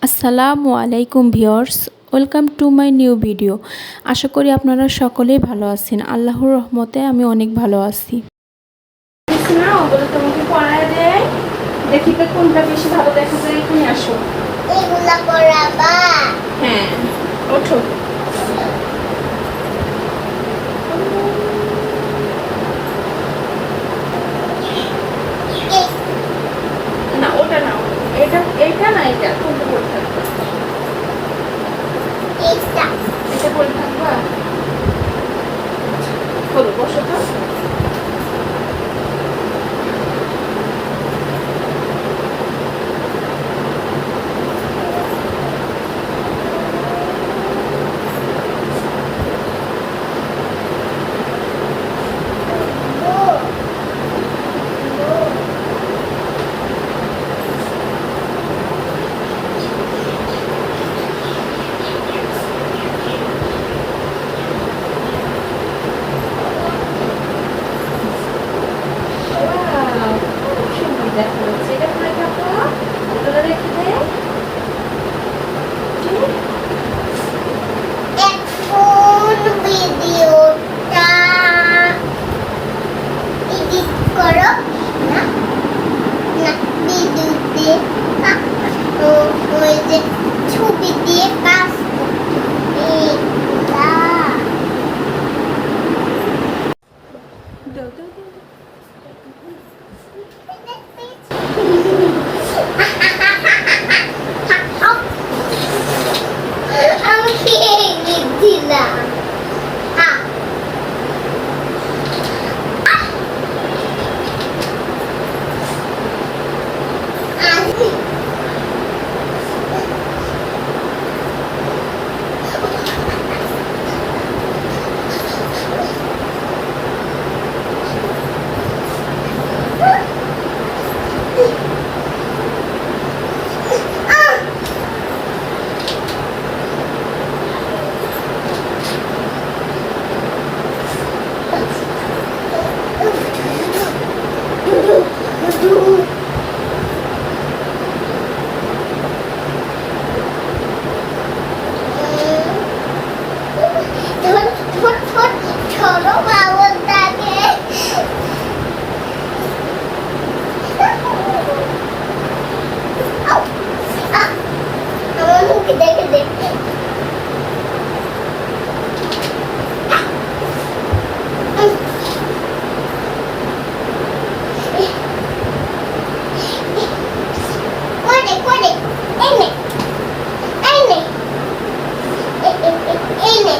আসসালামু আলাইকুম viewers, welcome to my new video. আশা করি আপনারা সকলেই ভালো আছেন। আল্লাহর রহমতে আমি অনেক ভালো আছি। না ওগুলো তোমাকে পড়ায় দেয়, দেখি তো কোনটা বেশি ভালো দেখা যায়। এখানে আসো, এগুলা পড়াবা? হ্যাঁ ওঠো। না ওটা নাও, এটা এটা না, এটা কোনটা পড়ে থাকবে? এইটা। এটা পড়ে থাকবা। বলো, বসো তো। Wow, খুব সুন্দর দেখা যাচ্ছে। এটা পড়ে থাকো, ওগুলো রেখে দে। এখন ভিডিওটা এডিট করো না, না ভিডিওতে ওই যে ছবি দিয়ে কাজ এইগুলা। দাও, দাও, দাও। আমি গেছিলাম। ছোট বাবুটাকে আমার মুখে দেখে দেখে করে করে এনে এনে এনে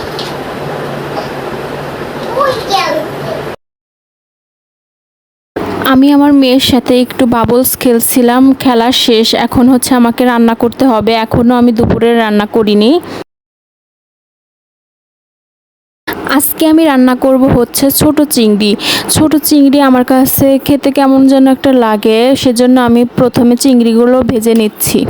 ওই গেল। আমি আমার মেয়ের সাথে একটু বাবলস খেলছিলাম, খেলা শেষ। এখন হচ্ছে আমাকে রান্না করতে হবে। এখনও আমি দুপুরে রান্না করিনি। আজকে আমি রান্না করব হচ্ছে ছোট চিংড়ি। ছোট চিংড়ি আমার কাছে খেতে কেমন যেন একটা লাগে, সেজন্য আমি প্রথমে চিংড়িগুলো ভেজে নিচ্ছি।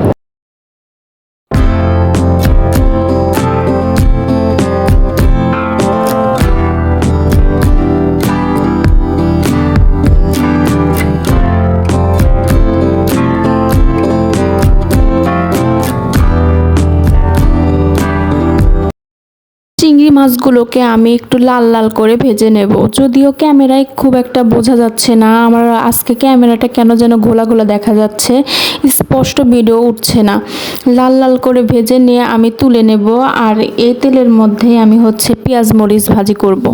চিংড়ি মাছগুলোকে আমি একটু লাল লাল করে ভেজে নেব। যদিও ক্যামেরায় খুব একটা বোঝা যাচ্ছে না, আমার আজকে ক্যামেরাটা কেন যেন ঘোলা ঘোলা দেখা যাচ্ছে, স্পষ্ট ভিডিও উঠছে না। লাল লাল করে ভেজে নিয়ে আমি তুলে নেব। আর এই তেলের মধ্যে আমি হচ্ছে পেঁয়াজ মরিচ ভাজি করব।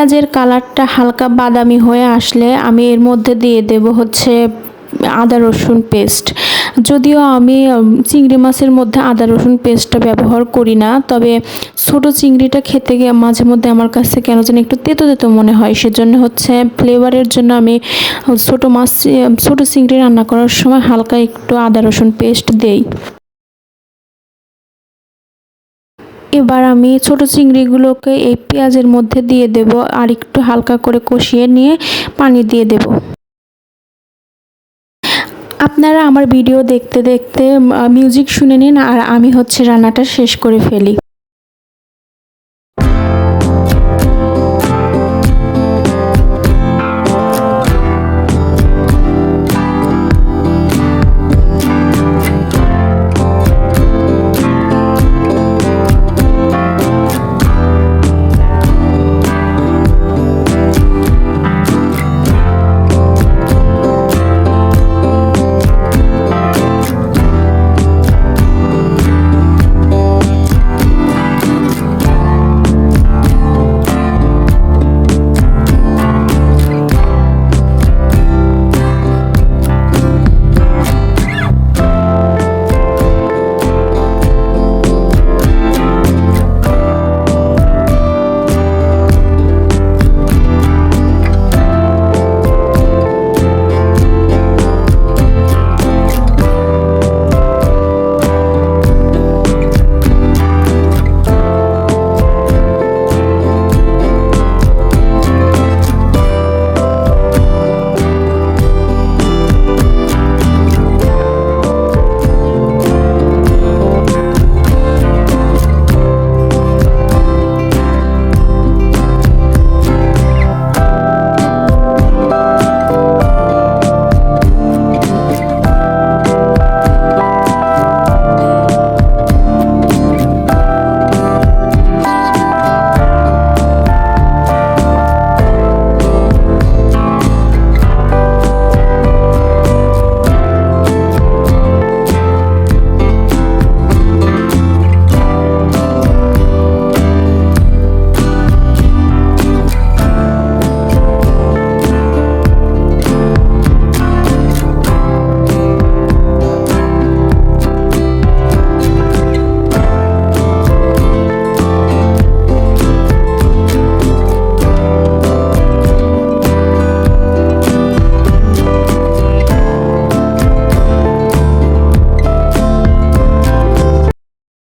পেঁয়াজের কালারটা হালকা বাদামি হয়ে আসলে আমি এর মধ্যে দিয়ে দেব হচ্ছে আদা রসুন পেস্ট। যদিও আমি চিংড়ি মাছের মধ্যে আদা রসুন পেস্টটা ব্যবহার করি না, তবে ছোট চিংড়িটা খেতে গিয়ে মাঝে মধ্যে আমার কাছে কেন যেন একটু তেতো তেতো মনে হয়, সেজন্য হচ্ছে ফ্লেভারের জন্য আমি ছোট চিংড়ি রান্না করার সময় হালকা একটু আদা রসুন পেস্ট দেই। এবার আমি ছোট চিংড়িগুলোকে এই পেঁয়াজের মধ্যে দিয়ে দেব আর একটু হালকা করে কষিয়ে নিয়ে পানি দিয়ে দেব। আপনারা আমার ভিডিও দেখতে দেখতে মিউজিক শুনে নিন আর আমি হচ্ছে রান্নাটা শেষ করে ফেলি।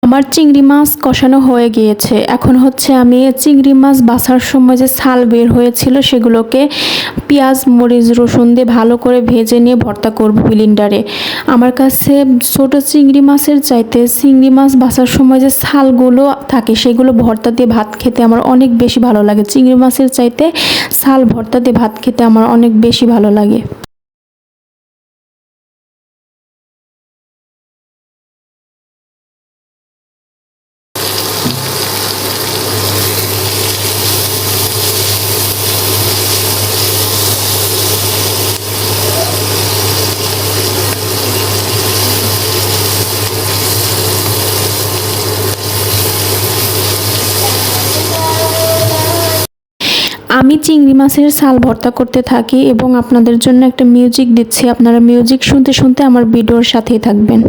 আমার চিংড়ি মাছ কষানো হয়ে গিয়েছে। এখন হচ্ছে আমি চিংড়ি মাছ বাছার সময় যে ছাল বের হয়েছিল সেগুলোকে পেঁয়াজ মরিচ রসুন দিয়ে ভালো করে ভেজে নিয়ে ভর্তা করব ব্লেন্ডারে। আমার কাছে ছোট চিংড়ি মাছের চাইতে চিংড়ি মাছ বাছার সময় যে ছালগুলো থাকে সেগুলো ভর্তা দিয়ে ভাত খেতে আমার অনেক বেশি ভালো লাগে। চিংড়ি মাছের চাইতে ছাল ভর্তা দিয়ে ভাত খেতে আমার অনেক বেশি ভালো লাগে। আমি চিংড়ি মাছের ছাল ভর্তা করতে থাকি এবং আপনাদের জন্য একটা মিউজিক দিচ্ছি। আপনারা মিউজিক শুনতে শুনতে আমার ভিডিওর সাথেই থাকবেন।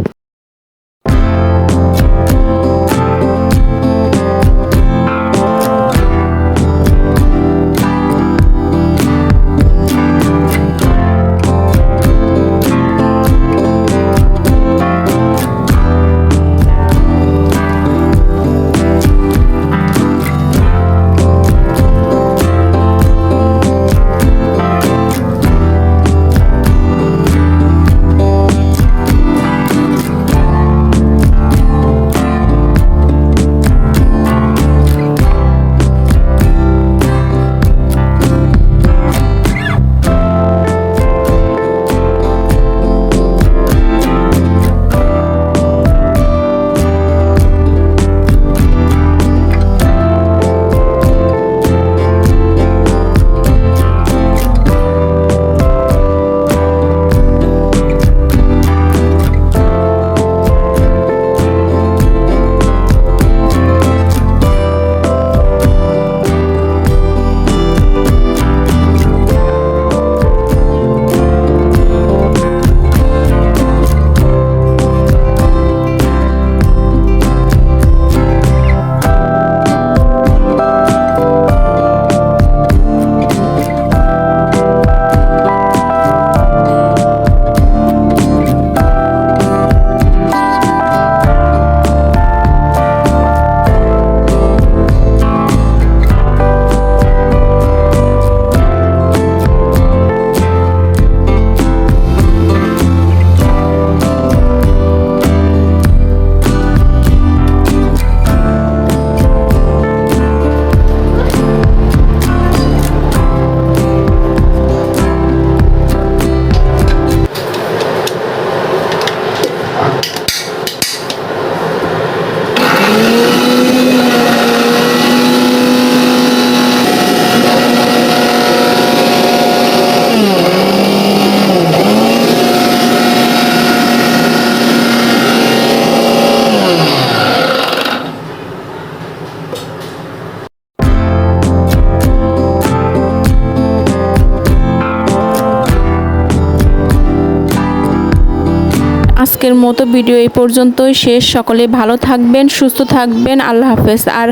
আজকের মতো ভিডিও এই পর্যন্তই শেষ। সকলে ভালো থাকবেন, সুস্থ থাকবেন। আল্লাহ হাফেজ। আর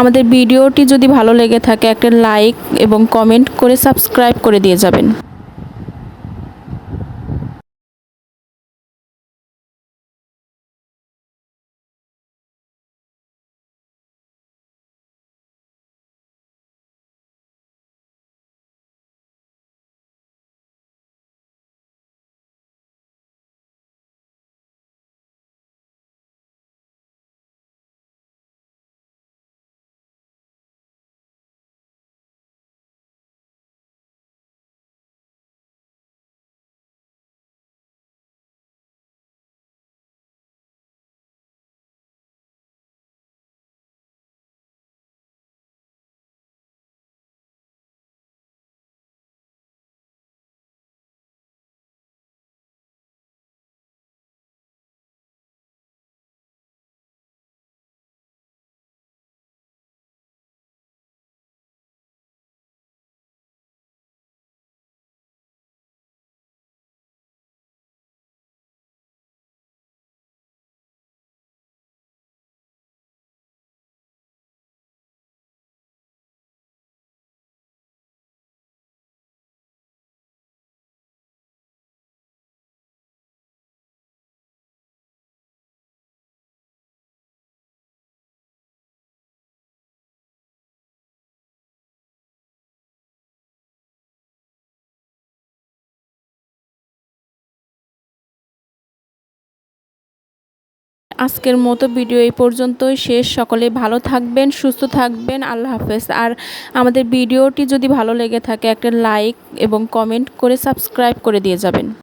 আমাদের ভিডিওটি যদি ভালো লেগে থাকে একটা লাইক এবং কমেন্ট করে সাবস্ক্রাইব করে দিয়ে যাবেন। আজকের মতো ভিডিও এই পর্যন্তই শেষ। সকলে ভালো থাকবেন, সুস্থ থাকবেন। আল্লাহ হাফেজ। আর আমাদের ভিডিওটি যদি ভালো লেগে থাকে একটা লাইক এবং কমেন্ট করে সাবস্ক্রাইব করে দিয়ে যাবেন।